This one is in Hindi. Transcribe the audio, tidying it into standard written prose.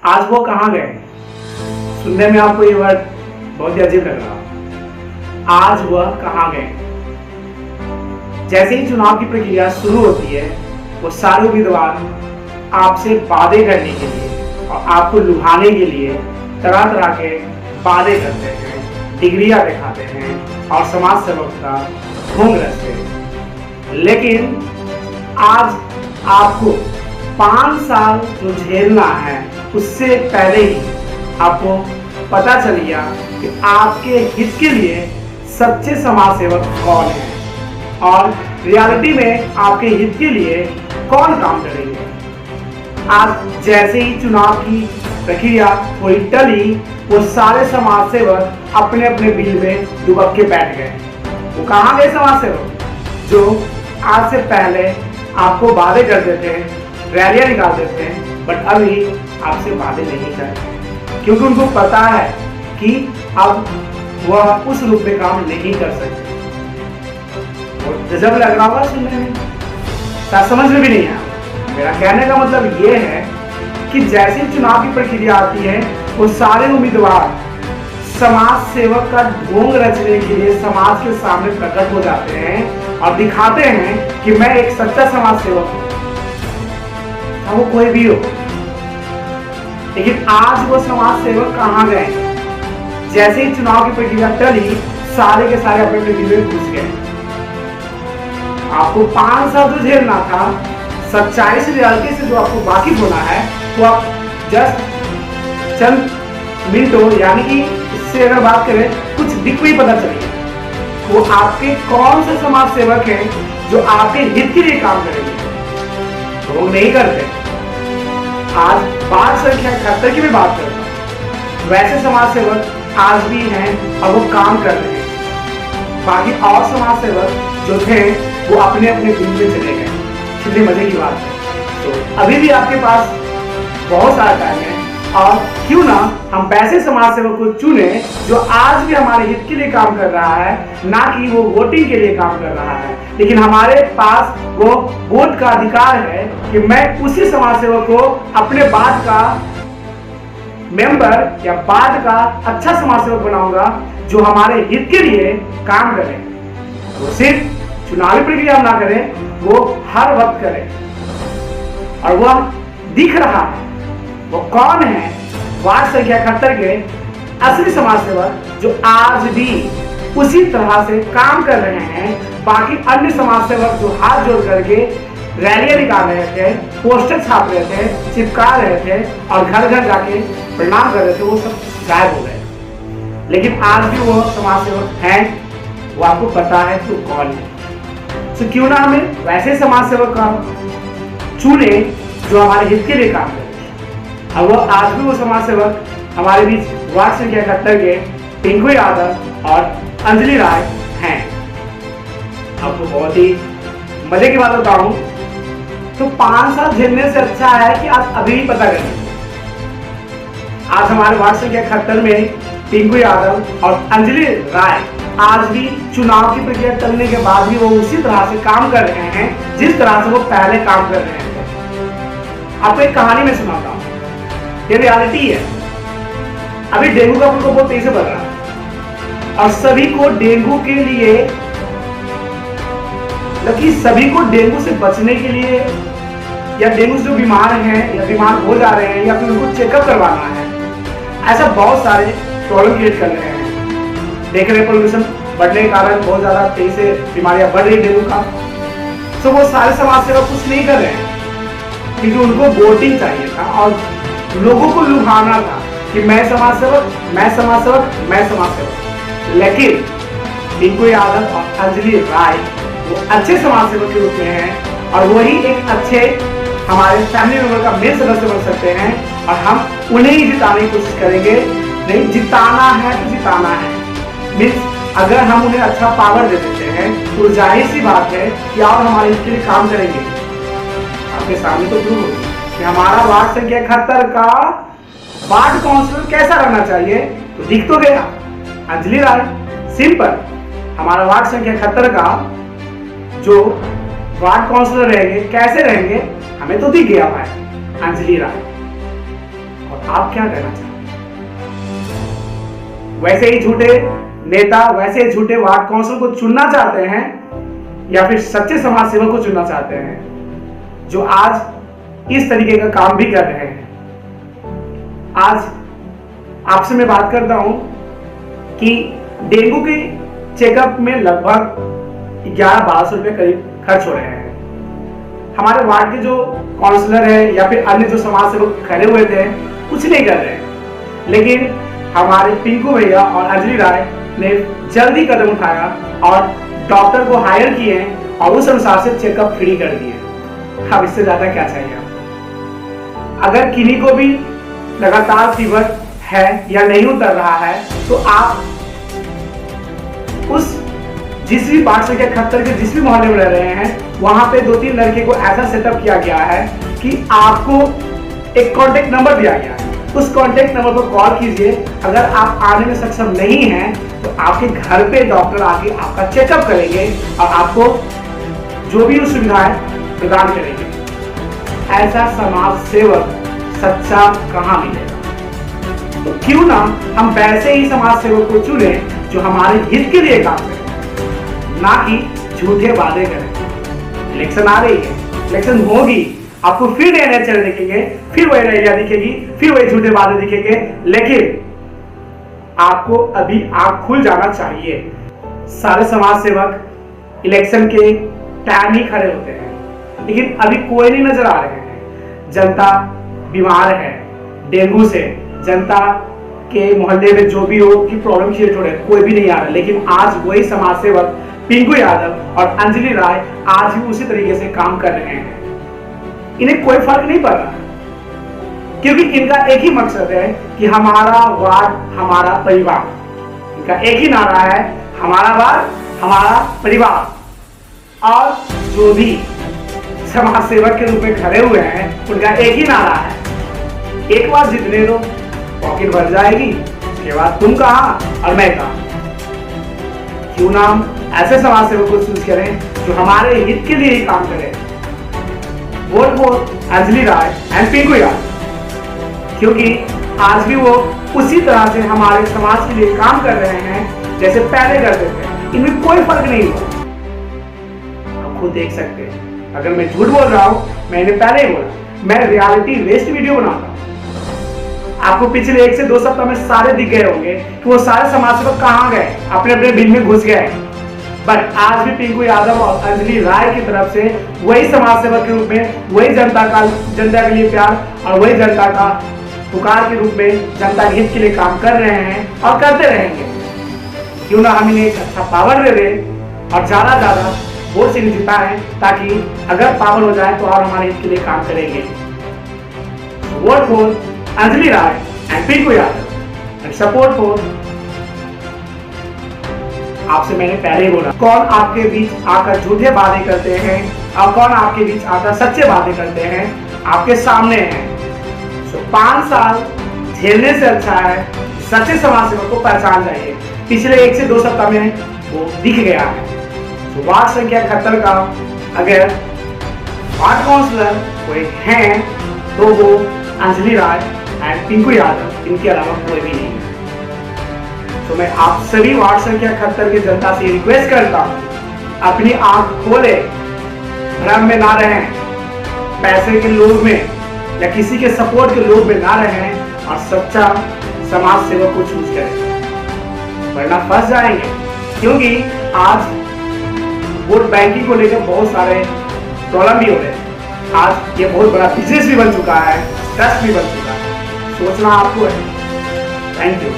आज वो कहाँ गए? सुनने में आपको ये वर्ड बहुत ही अजीब लग रहा। आज वह कहाँ गए? जैसे ही चुनाव की प्रक्रिया शुरू होती है, वो सारे उम्मीदवार आपसे वादे करने के लिए और आपको लुभाने के लिए तरह तरह के वादे करते हैं, डिग्रियां दिखाते हैं और समाज सेवक का ढोंग रचते हैं। लेकिन आज आपको 5 साल जो झेलना है, उससे पहले ही आपको पता चल गया कि आपके हित के लिए सच्चे समाज सेवक कौन है और रियलिटी में आपके हित के लिए कौन काम करेंगे। आज जैसे ही चुनाव की प्रक्रिया थोड़ी टली, वो सारे समाज सेवक अपने अपने बिल में दुबक के बैठ गए। वो कहाँ गए समाज सेवक जो आज से पहले आपको वादे करते थे, रैलियां निकालते थे, बट अभी आपसे वादे नहीं करते, क्योंकि उनको पता है कि अब वह उस रूप में काम नहीं कर सकते। गजब लग रहा होगा सुनने में, समझ में भी नहीं आया। मेरा कहने का मतलब ये है कि जैसे चुनाव की प्रक्रिया आती है, वो सारे उम्मीदवार समाज सेवक का ढोंग रचने के लिए समाज के सामने प्रकट हो जाते हैं और दिखाते हैं कि मैं एक सच्चा समाज सेवक हूं, चाहे वो कोई भी हो। लेकिन आज वो समाज सेवक कहां गए? जैसे ही चुनाव की प्रक्रिया टली, सारे के सारे अपने अपने दिल में घुस गए। आपको 5 साल जो झेलना था, सच्चाई से, रियलिटी से जो आपको वाकिफ होना है, वो आप जस्ट चंद मिनटों, यानी कि इससे अगर बात करें कुछ दिख में ही पता चलेगा वो आपके कौन से समाज सेवक हैं जो आपके हित के लिए काम करेंगे। तो वो नहीं करते। आज वार्ड संख्या 78 की भी बात करता हूं, वैसे समाज सेवक आज भी हैं और वो काम कर रहे हैं। बाकी और समाज सेवक जो थे वो अपने अपने दिन में चले गए। कितनी मजे की बात है। तो अभी भी आपके पास बहुत सारा टाइम है और क्यों ना हम वैसे समाज सेवक को चुने जो आज भी हमारे हित के लिए काम कर रहा है, ना कि वो वोटिंग के लिए काम कर रहा है। लेकिन हमारे पास वो वोट का अधिकार है कि मैं उसी समाज सेवक को अपने वार्ड का मेंबर या वार्ड का अच्छा समाज सेवक बनाऊंगा जो हमारे हित के लिए काम करे। वो सिर्फ चुनावी प्रक्रिया ना करें, वो हर वक्त करे। और वह दिख रहा है वो कौन है? वार्ड संख्या 71 के असली समाज सेवक जो आज भी उसी तरह से काम कर रहे हैं। बाकी अन्य समाज सेवक जो हाथ जोड़ करके रैलियां निकाल रहे थे, पोस्टर छाप रहे थे, चिपका रहे थे और घर घर जाके प्रणाम कर रहे थे, वो सब गायब हो गए। लेकिन आज भी वो समाज सेवक हैं, वो आपको पता है तो कौन है। तो क्यों ना हमें वैसे समाज सेवक का चुने जो हमारे हित के लिए काम करे। अब वो आज भी वो समाज सेवक हमारे बीच वार्ड संख्या 71 के टिंकू यादव और अंजलि राय हैं। आपको बहुत ही मजे की बात बताऊं तो 5 साल झेलने से अच्छा है कि आज अभी भी पता करें। आज हमारे वार्ड संख्या 71 में टिंकू यादव और अंजलि राय आज भी चुनाव की प्रक्रिया चलने के बाद भी वो उसी तरह से काम कर रहे हैं जिस तरह से वो पहले काम कर रहे थे। आपको एक कहानी में सुनाता हूं, ये रियलिटी है। अभी डेंगू का प्रकोप बहुत तेजी से बढ़ रहा है और सभी को डेंगू के लिए, लेकिन सभी को डेंगू से बचने के लिए या डेंगू से जो बीमार हैं या बीमार हो जा रहे हैं या फिर उनको चेकअप करवाना है, ऐसा बहुत सारे प्रॉब्लम क्रिएट कर रहे हैं। देख रहे पोल्यूशन बढ़ने के कारण बहुत ज्यादा तेजी से बीमारियां बढ़ रही डेंगू का। तो वो सारे समाज सेवक कुछ नहीं कर रहे हैं क्योंकि उनको वोटिंग चाहिए था और लोगों को लुभाना था कि मैं समाज सेवक, मैं समाज सेवक, मैं समाज सेवक। लेकिन टिंकू यादव और अंजलि राय वो अच्छे समाज सेवक के रूप में हैं और वही एक अच्छे हमारे फैमिली मेंबर का मेन सदस्य बन सकते हैं और हम उन्हें ही जिताने की कोशिश करेंगे। नहीं, जिताना है तो जिताना है। मीन्स अगर हम उन्हें अच्छा पावर दे देते हैं तो जाहिर सी बात है कि और हमारे इसके लिए काम करेंगे। आपके सामने तो प्रूव होगी कि हमारा वार्ड संख्या 71 का वार्ड काउंसिलर कैसा रहना चाहिए, तो दिख तो गया अंजलि राय। सिंपल, हमारा वार्ड संख्या 71 का जो वार्ड काउंसिलर रहेंगे कैसे रहेंगे हमें तो दिख गया भाई, अंजलि राय। और आप क्या कहना चाहते हैं? वैसे ही झूठे नेता, वैसे ही झूठे वार्ड काउंसिल को चुनना चाहते हैं या फिर सच्चे समाज सेवक को चुनना चाहते हैं जो आज इस तरीके का काम भी कर रहे हैं? आज आपसे मैं बात करता हूं कि डेंगू के चेकअप में लगभग 11-1200 रुपए करीब खर्च हो रहे हैं। हमारे वार्ड के जो काउंसलर है या फिर अन्य जो समाज सेवक खड़े हुए थे कुछ नहीं कर रहे हैं, लेकिन हमारे पिंकू भैया और अंजलि राय ने जल्दी कदम उठाया और डॉक्टर को हायर किए और उस अनुसार से चेकअप फ्री कर दिए। अब इससे ज्यादा क्या चाहिए? अगर किन्हीं को भी लगातार फीवर है या नहीं उतर रहा है तो आप उस जिस भी वार्ड संख्या 71 के जिस भी मोहल्ले में रह रहे हैं वहां पे 2-3 लड़के को ऐसा सेटअप किया गया है कि आपको एक कांटेक्ट नंबर दिया गया है। उस कांटेक्ट नंबर पर कॉल कीजिए। अगर आप आने में सक्षम नहीं हैं तो आपके घर पे डॉक्टर आके आपका चेकअप करेंगे और आपको जो भी सुविधाएं प्रदान करेंगे। ऐसा समाज सेवक सच्चा कहां मिलेगा? तो क्यों ना हम वैसे ही समाज सेवक को चुने जो हमारे हित के लिए काम करें, ना कि झूठे वादे करें। इलेक्शन आ रही है, इलेक्शन होगी, आपको फिर नए नए चेहरे दिखेंगे, फिर वही रैलियां दिखेगी, फिर वही झूठे वादे दिखेंगे, लेकिन आपको अभी आंख खुल जाना चाहिए। सारे समाज सेवक इलेक्शन के टाइम ही खड़े होते हैं, लेकिन अभी कोई नहीं नजर आ रहे हैं। जनता बीमार है डेंगू से, जनता के मोहल्ले में जो भी हो की प्रॉब्लम क्रिएट हो रहे हैं, कोई भी नहीं आ रहा, लेकिन आज वही समाज सेवक पिंकू यादव और अंजलि राय आज भी उसी तरीके से काम कर रहे हैं। इन्हें कोई फर्क नहीं पड़ रहा, क्योंकि इनका एक ही मकसद है कि हमारा वार्ड हमारा परिवार। इनका एक ही नारा है, हमारा वार्ड हमारा परिवार। और जो भी समाज सेवक के रूप में खड़े हुए हैं उनका एक ही नारा है, एक बार जीतने दो, पॉकेट भर जाएगी, उसके बाद तुम कहां और मैं कहां। क्यों ना हम ऐसे समाज सेवक को चूज करें जो हमारे हित के लिए ही काम करें। Vote for Anjali Rai and Pinku Yadav, क्योंकि आज भी वो उसी तरह से हमारे समाज के लिए काम कर रहे हैं जैसे पहले करते थे। इनमें कोई फर्क नहीं हुआ। आप खुद देख सकते हैं। अगर मैं झूठ बोल रहा हूं, मैंने पहले ही बोला, मैं रियलिटी बेस्ड वीडियो बनाता हूं। आपको पिछले 1 से 2 सप्ताह में सारे दिख गए होंगे कि वो सारे समाज सेवक कहां गए, अपने अपने बिल में घुस गए। बट आज भी पिंकू यादव और अंजलि राय की तरफ से वही समाज सेवक के रूप में, वही जनता के लिए प्यार और वही जनता का पुकार के रूप में जनता के हित के लिए काम कर रहे हैं और करते रहेंगे। क्यों ना हम इन्हें एक अच्छा पावर दे दें और ज्यादा वोट से जिताएं, ताकि अगर पावर हो जाए तो और हमारे हित के लिए काम करेंगे। Vote for Anjali Rai and Pinku Yadav and support for. आपसे मैंने पहले ही बोला, कौन आपके बीच आकर झूठे वादे करते हैं और कौन आपके बीच आकर सच्चे वादे करते हैं, आपके सामने हैं। 5 साल झेलने से अच्छा है सच्चे समाज सेवक को पहचान जाइए। पिछले 1 से 2 सप्ताह में वो दिख गया है। तो वार्ड संख्या 71 का अगर वार्ड काउंसलर कोई हैं तो वो अंजलि राय एंड पिंकू यादव, इनके अलावा कोई भी नहीं है। तो मैं आप सभी वार्ड संख्या 71 की जनता से रिक्वेस्ट करता हूं, अपनी आंख खोले, भ्रम में ना रहें, पैसे के लोभ में या किसी के सपोर्ट के लोभ में ना रहें और सच्चा समाज सेवक को चूज करें, वरना फंस जाएंगे। क्योंकि आज वोट बैंकिंग को लेकर बहुत सारे प्रॉब्लम भी हो रहे हैं। आज ये बहुत बड़ा बिजनेस भी बन चुका है, ट्रस्ट भी बन चुका है। सोचना आपको है। Thank you.